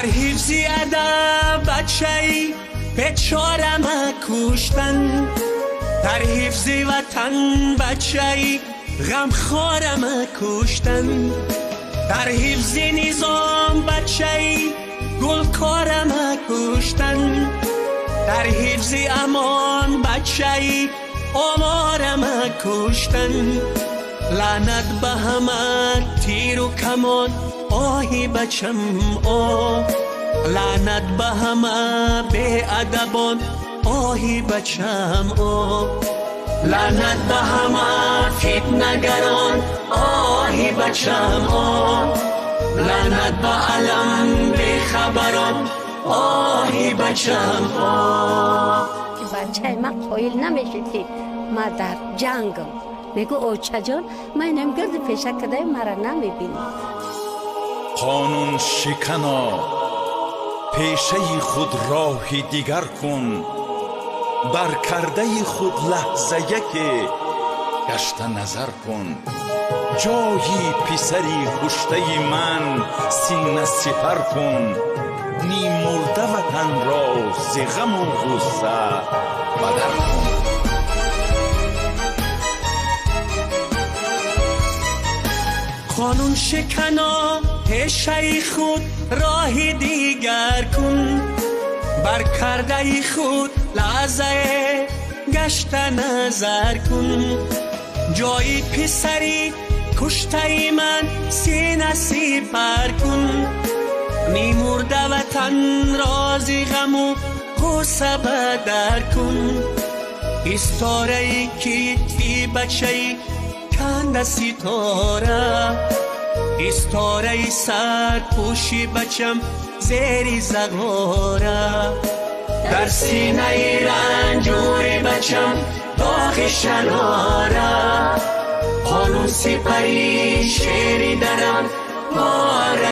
در حفظ ادب بچه‌ای بیچاره کشتن، در حفظ وطن بچه‌ای غمخوار کشتن، در حفظ نظام بچه‌ای گلکار کشتن، در حفظ امان بچه‌ای آمار کشتن. لعنت به همه تیر و کمان آهی بچم آه، لعنت به همه بی ادبان آهی بچم آه، لعنت به همه فتنه‌گران آهی بچم آه، لعنت به علم بی خبران آهی بچم آه. بچه من قایل نمیشه که ما در جنگم. میگو اوچه جان من اینم گرد پیشه کده مرا نمیبینم. قانون شکنا پیشه خود راهی دیگر کن، بر کرده خود لحظه یک گشت نظر کن. جایی پسری کشته من سینه سپر کن، نیم مرده وطن را ز غم و غصه بدر کن. قانون شکنا پیشه خود راه دیگر کن، بر کرده خود لحظه گشت نظر کن. جای پسری کشته من سینه سپر کن، میمرده وطن راز غم و غصه بدر کن. استاره کتفی بچه کند ستاره، استاره سر پوشی بچم زیر زغاره، در سینه رنجور بچم داغ شراره. قانون سپری شیری درم باره.